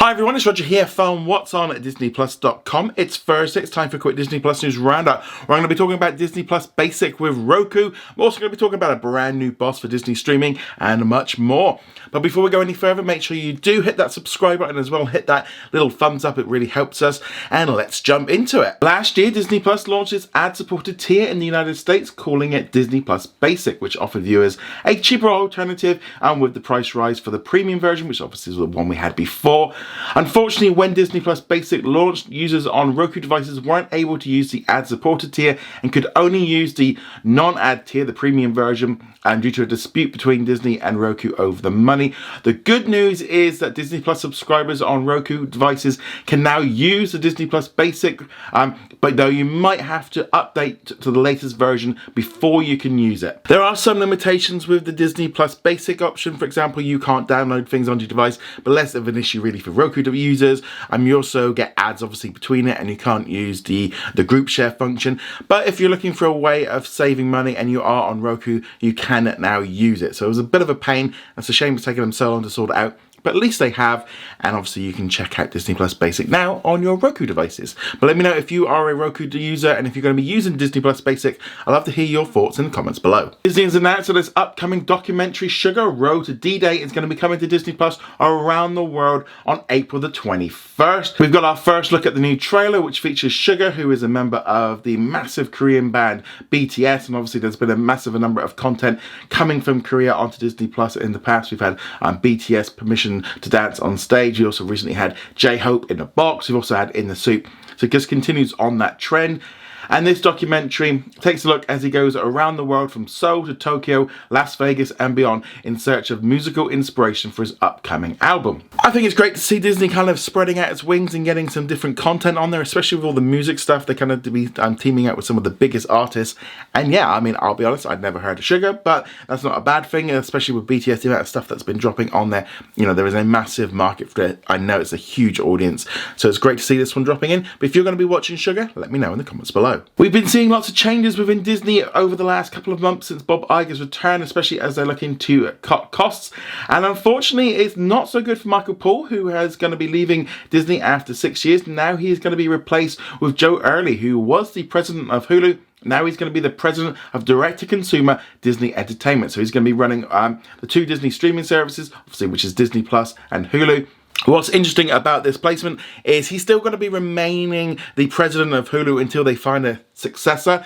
Hi everyone, it's Roger here from What's On at DisneyPlus.com. It's Thursday, it's time for a quick Disney Plus news roundup, where I'm going to be talking about Disney Plus Basic with Roku. I'm also going to be talking about a brand new boss for Disney streaming and much more. But before we go any further, make sure you do hit that subscribe button as well, hit that little thumbs up, it really helps us, and let's jump into it. Last year, Disney Plus launched its ad-supported tier in the United States, calling it Disney Plus Basic, which offered viewers a cheaper alternative, and with the price rise for the premium version, which obviously is the one we had before. Unfortunately, when Disney Plus Basic launched, users on Roku devices weren't able to use the ad-supported tier and could only use the non-ad tier, the premium version, and due to a dispute between Disney and Roku over the money. The good news is that Disney Plus subscribers on Roku devices can now use the Disney Plus Basic, but though you might have to update to the latest version before you can use it. There are some limitations with the Disney Plus Basic option. For example, you can't download things onto your device, but less of an issue really for Roku users. You also get ads obviously between it, and you can't use the group share function. But if you're looking for a way of saving money and you are on Roku, you can now use it. So it was a bit of a pain. It's a shame it's taken them so long to sort it out, but at least they have, and obviously you can check out Disney Plus Basic now on your Roku devices. But let me know if you are a Roku user and if you're going to be using Disney Plus Basic. I'd love to hear your thoughts in the comments below. Disney has announced that its upcoming documentary SUGA Road to D-Day is going to be coming to Disney Plus around the world on April the 21st. We've got our first look at the new trailer, which features SUGA, who is a member of the massive Korean band BTS, and obviously there's been a massive number of content coming from Korea onto Disney Plus in the past. We've had BTS Permission to Dance on stage. We also recently had J-Hope in a box. We've also had In the Soup. So it just continues on that trend. And this documentary takes a look as he goes around the world from Seoul to Tokyo, Las Vegas and beyond in search of musical inspiration for his upcoming album. I think it's great to see Disney kind of spreading out its wings and getting some different content on there, especially with all the music stuff. They kind of be teaming up with some of the biggest artists. And yeah, I mean, I'll be honest, I'd never heard of SUGA, but that's not a bad thing, especially with BTS, the amount of stuff that's been dropping on there. You know, there is a massive market for it. I know it's a huge audience. So it's great to see this one dropping in. But if you're going to be watching SUGA, let me know in the comments below. We've been seeing lots of changes within Disney over the last couple of months since Bob Iger's return, especially as they're looking to cut costs. And unfortunately, it's not so good for Michael Poole, who is going to be leaving Disney after 6 years. Now he is going to be replaced with Joe Earley, who was the president of Hulu. Now he's going to be the president of direct-to-consumer Disney Entertainment. So he's going to be running the two Disney streaming services, obviously, which is Disney Plus and Hulu. What's interesting about this placement is he's still going to be remaining the president of Hulu until they find a successor,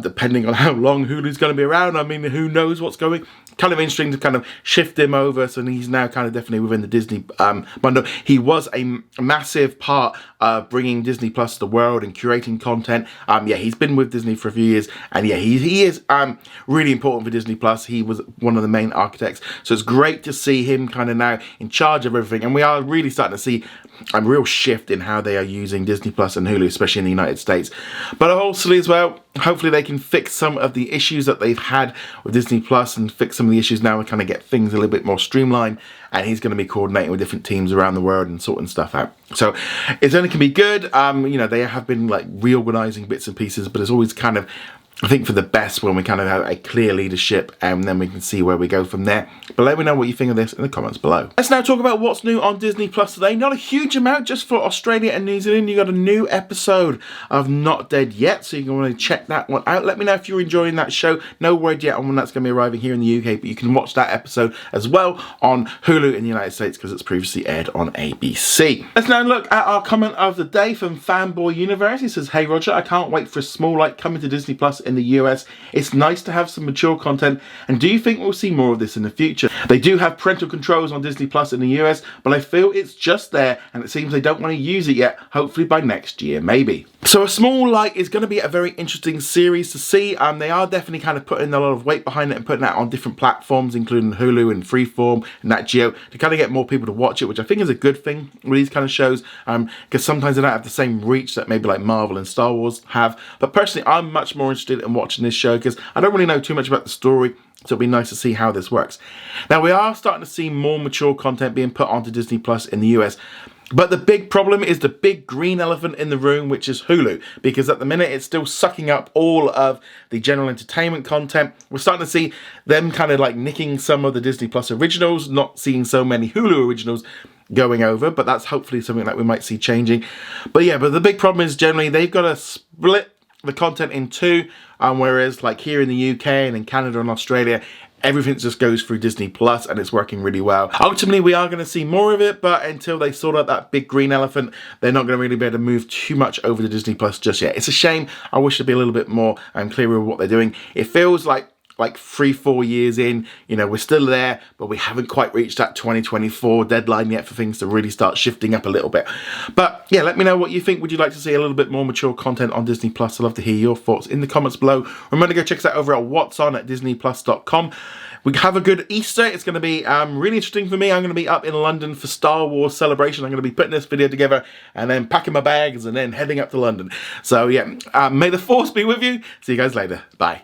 depending on how long Hulu's going to be around. I mean, who knows what's going. Kind of interesting to kind of shift him over, so he's now kind of definitely within the Disney bundle. He was a massive part of bringing Disney Plus to the world and curating content. Yeah, he's been with Disney for a few years, and yeah, he is really important for Disney Plus. He was one of the main architects, so it's great to see him kind of now in charge of everything, and we are really starting to see a real shift in how they are using Disney Plus and Hulu, especially in the United States. But hopefully as well, hopefully they can fix some of the issues that they've had with Disney Plus and fix some of the issues now and kind of get things a little bit more streamlined. And he's going to be coordinating with different teams around the world and sorting stuff out. So it's only can be good. You know, they have been like reorganizing bits and pieces, but it's always kind of, I think, for the best when we kind of have a clear leadership, and then we can see where we go from there. But let me know what you think of this in the comments below. Let's now talk about what's new on Disney Plus today. Not a huge amount, just for Australia and New Zealand. You got a new episode of Not Dead Yet, so you're going to want to check that one out. Let me know if you're enjoying that show. No word yet on when that's going to be arriving here in the UK, but you can watch that episode as well on Hulu in the United States because it's previously aired on ABC. Let's now look at our comment of the day from Fanboy Universe. He says, "Hey Roger, I can't wait for a small light coming to Disney Plus in the US. It's nice to have some mature content, and do you think we'll see more of this in the future? They do have parental controls on Disney Plus in the US, but I feel it's just there, and it seems they don't want to use it yet. Hopefully by next year, maybe." So A Small Light is going to be a very interesting series to see. They are definitely kind of putting a lot of weight behind it and putting that on different platforms, including Hulu and Freeform and Nat Geo, to kind of get more people to watch it, which I think is a good thing with these kind of shows, because sometimes they don't have the same reach that maybe like Marvel and Star Wars have. But personally, I'm much more interested in watching this show because I don't really know too much about the story. So it'll be nice to see how this works. Now, we are starting to see more mature content being put onto Disney Plus in the US. But the big problem is the big green elephant in the room, which is Hulu, because at the minute it's still sucking up all of the general entertainment content. We're starting to see them kind of like nicking some of the Disney Plus originals, not seeing so many Hulu originals. going over, but that's hopefully something that we might see changing. But yeah, but the big problem is generally they've got to split the content in two, whereas like here in the UK and in Canada and Australia, everything just goes through Disney Plus and it's working really well. Ultimately, we are going to see more of it, but until they sort out that big green elephant, they're not going to really be able to move too much over to Disney Plus just yet. It's a shame. I wish there'd be a little bit more clearer with what they're doing. It feels like 3-4 years in, you know, we're still there, but we haven't quite reached that 2024 deadline yet for things to really start shifting up a little bit. But yeah, let me know what you think. Would you like to see a little bit more mature content on Disney Plus? I'd love to hear your thoughts in the comments below. Remember to go check us out over at whatsonatdisneyplus.com. We have a good Easter. It's going to be really interesting for me. I'm going to be up in London for Star Wars Celebration. I'm going to be putting this video together and then packing my bags and then heading up to London. So yeah, may the force be with you. See you guys later. Bye.